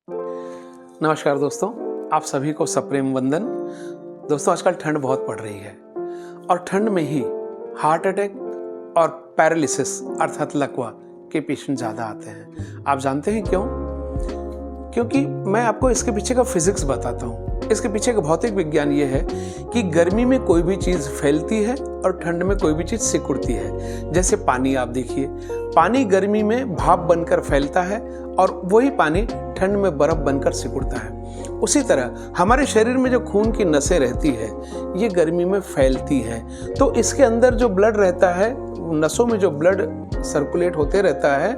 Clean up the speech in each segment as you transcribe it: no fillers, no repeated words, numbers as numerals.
नमस्कार दोस्तों, आप सभी को सप्रेम वंदन। दोस्तों, आजकल ठंड बहुत पड़ रही है और ठंड में ही हार्ट अटैक और पैरालिसिस अर्थात लकवा के पेशेंट ज़्यादा आते हैं। आप जानते हैं क्यों? क्योंकि मैं आपको इसके पीछे का फिजिक्स बताता हूँ। इसके पीछे का भौतिक विज्ञान ये है कि गर्मी में कोई भी चीज़ फैलती है और ठंड में कोई भी चीज़ सिकुड़ती है। जैसे पानी, आप देखिए, पानी गर्मी में भाप बनकर फैलता है और वही पानी ठंड में बर्फ बनकर सिकुड़ता है। उसी तरह हमारे शरीर में जो खून की नसें रहती है, ये गर्मी में फैलती हैं। तो इसके अंदर जो ब्लड रहता है, नसों में जो ब्लड सर्कुलेट होते रहता है,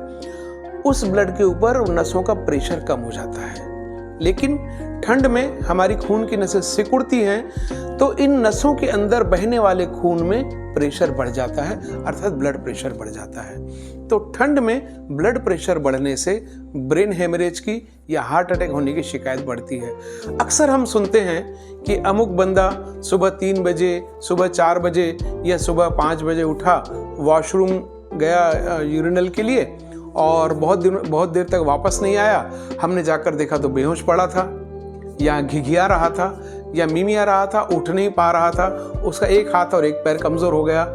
उस ब्लड के ऊपर नसों का प्रेशर कम हो जाता है। लेकिन ठंड में हमारी खून की नसें सिकुड़ती हैं, तो इन नसों के अंदर बहने वाले खून में प्रेशर बढ़ जाता है, अर्थात ब्लड प्रेशर बढ़ जाता है। तो ठंड में ब्लड प्रेशर बढ़ने से ब्रेन हेमरेज की या हार्ट अटैक होने की शिकायत बढ़ती है। अक्सर हम सुनते हैं कि अमुक बंदा सुबह 3 बजे, सुबह 4 बजे या सुबह 5 बजे उठा, वॉशरूम गया यूरिनल के लिए और बहुत देर तक वापस नहीं आया। हमने जाकर देखा तो बेहोश पड़ा था, या घिघिया रहा था, या मिमिया रहा था, उठ नहीं पा रहा था, उसका एक हाथ और एक पैर कमज़ोर हो गया।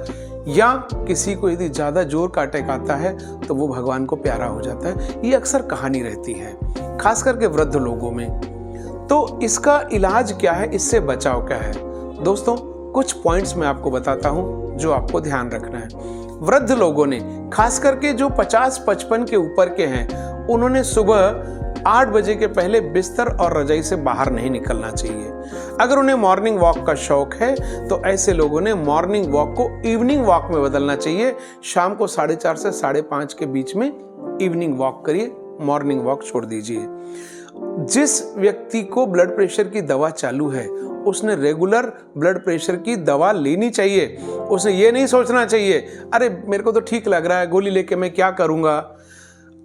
या किसी को यदि ज़्यादा जोर का अटैक आता है तो वो भगवान को प्यारा हो जाता है। ये अक्सर कहानी रहती है, खास करके वृद्ध लोगों में। तो इसका इलाज क्या है, इससे बचाव क्या है? दोस्तों, कुछ पॉइंट्स मैं आपको बताता हूँ जो आपको ध्यान रखना है। वृद्ध लोगों ने, खास करके जो 50-55 के ऊपर के हैं, उन्होंने सुबह 8 बजे के पहले बिस्तर और रजाई से बाहर नहीं निकलना चाहिए। अगर उन्हें मॉर्निंग वॉक का शौक है तो ऐसे लोगों ने मॉर्निंग वॉक को इवनिंग वॉक में बदलना चाहिए। शाम को 4:30 से 5:30 के बीच में इवनिंग वॉक करिए, मॉर्निंग वॉक छोड़ दीजिए। जिस व्यक्ति को ब्लड प्रेशर की दवा चालू है, उसने रेगुलर ब्लड प्रेशर की दवा लेनी चाहिए। उसने ये नहीं सोचना चाहिए, अरे मेरे को तो ठीक लग रहा है, गोली लेके मैं क्या करूँगा,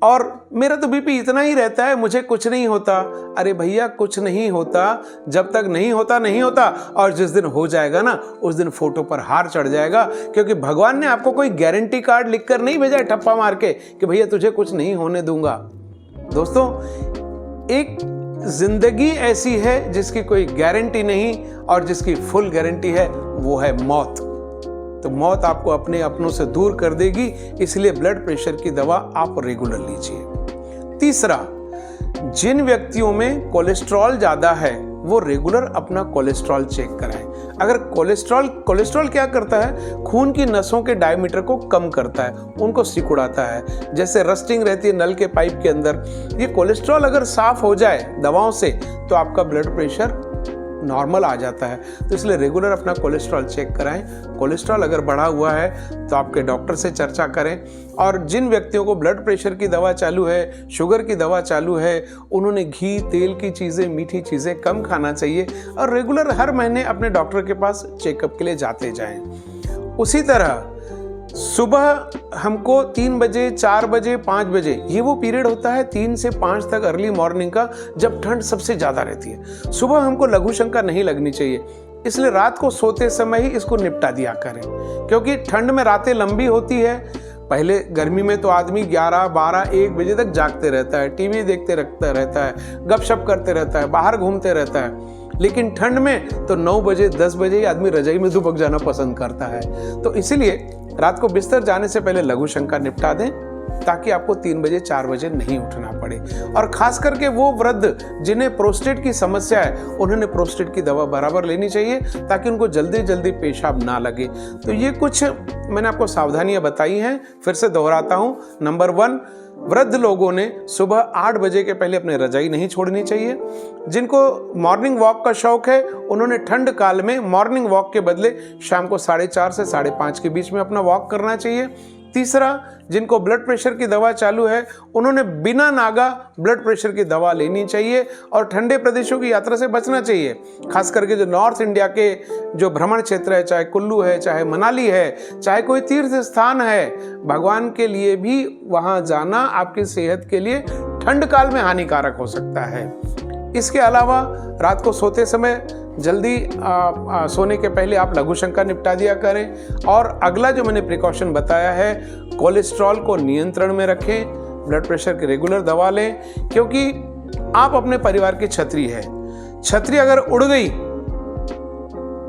और मेरा तो बीपी इतना ही रहता है, मुझे कुछ नहीं होता। अरे भैया, कुछ नहीं होता जब तक नहीं होता, और जिस दिन हो जाएगा ना, उस दिन फोटो पर हार चढ़ जाएगा। क्योंकि भगवान ने आपको कोई गारंटी कार्ड लिखकर नहीं भेजा है ठप्पा मार के कि भैया तुझे कुछ नहीं होने दूंगा। दोस्तों, एक जिंदगी ऐसी है जिसकी कोई गारंटी नहीं, और जिसकी फुल गारंटी है वो है मौत। तो मौत आपको अपने अपनों से दूर कर देगी, इसलिए ब्लड प्रेशर की दवा आप रेगुलर लीजिए। तीसरा, जिन व्यक्तियों में कोलेस्ट्रॉल ज़्यादा है वो रेगुलर अपना कोलेस्ट्रॉल चेक कराएं। अगर कोलेस्ट्रॉल क्या करता है? खून की नसों के डायमीटर को कम करता है, उनको सिकुड़ाता है। जैसे रस्टिंग रहती है नल के पाइप के अंदर, ये कोलेस्ट्रॉल अगर साफ हो जाए दवाओं से तो आपका ब्लड प्रेशर नॉर्मल आ जाता है। तो इसलिए रेगुलर अपना कोलेस्ट्रॉल चेक कराएं। कोलेस्ट्रॉल अगर बढ़ा हुआ है तो आपके डॉक्टर से चर्चा करें। और जिन व्यक्तियों को ब्लड प्रेशर की दवा चालू है, शुगर की दवा चालू है, उन्होंने घी, तेल की चीज़ें, मीठी चीज़ें कम खाना चाहिए और रेगुलर हर महीने अपने डॉक्टर के पास चेकअप के लिए जाते जाएं। उसी तरह सुबह हमको 3 बजे, 4 बजे, 5 बजे, ये वो पीरियड होता है 3 से 5 तक अर्ली मॉर्निंग का, जब ठंड सबसे ज़्यादा रहती है। सुबह हमको लघु शंका नहीं लगनी चाहिए, इसलिए रात को सोते समय ही इसको निपटा दिया करें। क्योंकि ठंड में रातें लंबी होती है। पहले गर्मी में तो आदमी 11, 12, 1 बजे तक जागते रहता है, टीवी देखते रहता है, गपशप करते रहता है, बाहर घूमते रहता है। लेकिन ठंड में तो 9 बजे, 10 बजे ही आदमी रजाई में दुबक जाना पसंद करता है। तो इसीलिए रात को बिस्तर जाने से पहले लघु शंका निपटा दें, ताकि आपको 3 बजे, 4 बजे नहीं उठना पड़े। और खास करके वो वृद्ध जिन्हें प्रोस्टेट की समस्या है, उन्होंने प्रोस्टेट की दवा बराबर लेनी चाहिए, ताकि उनको जल्दी जल्दी पेशाब ना लगे। तो ये कुछ मैंने आपको सावधानियां बताई हैं, फिर से दोहराता हूं। नंबर 1, वृद्ध लोगों ने सुबह 8 बजे के पहले अपने रजाई नहीं छोड़नी चाहिए। जिनको मॉर्निंग वॉक का शौक है, उन्होंने ठंड काल में मॉर्निंग वॉक के बदले शाम को 4:30 से 5:30 के बीच में अपना वॉक करना चाहिए। तीसरा, जिनको ब्लड प्रेशर की दवा चालू है, उन्होंने बिना नागा ब्लड प्रेशर की दवा लेनी चाहिए और ठंडे प्रदेशों की यात्रा से बचना चाहिए। खास करके जो नॉर्थ इंडिया के जो भ्रमण क्षेत्र है, चाहे कुल्लू है, चाहे मनाली है, चाहे कोई तीर्थ स्थान है, भगवान के लिए भी वहाँ जाना आपकी सेहत के लिए ठंड काल में हानिकारक हो सकता है। इसके अलावा रात को सोते समय जल्दी सोने के पहले आप लघु शंका निपटा दिया करें। और अगला जो मैंने प्रिकॉशन बताया है, कोलेस्ट्रॉल को नियंत्रण में रखें, ब्लड प्रेशर की रेगुलर दवा लें, क्योंकि आप अपने परिवार की छतरी है। छतरी अगर उड़ गई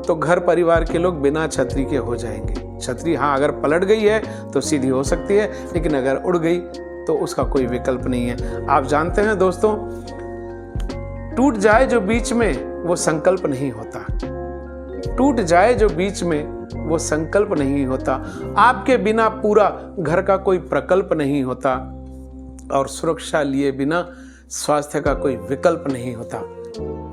तो घर परिवार के लोग बिना छतरी के हो जाएंगे। छतरी हाँ अगर पलट गई है तो सीधी हो सकती है, लेकिन अगर उड़ गई तो उसका कोई विकल्प नहीं है। आप जानते हैं दोस्तों, टूट जाए जो बीच में वो संकल्प नहीं होता। टूट जाए जो बीच में वो संकल्प नहीं होता। आपके बिना पूरा घर का कोई प्रकल्प नहीं होता, और सुरक्षा लिए बिना स्वास्थ्य का कोई विकल्प नहीं होता।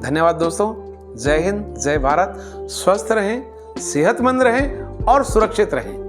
धन्यवाद दोस्तों। जय हिंद, जय भारत। स्वस्थ रहें, सेहतमंद रहें और सुरक्षित रहें।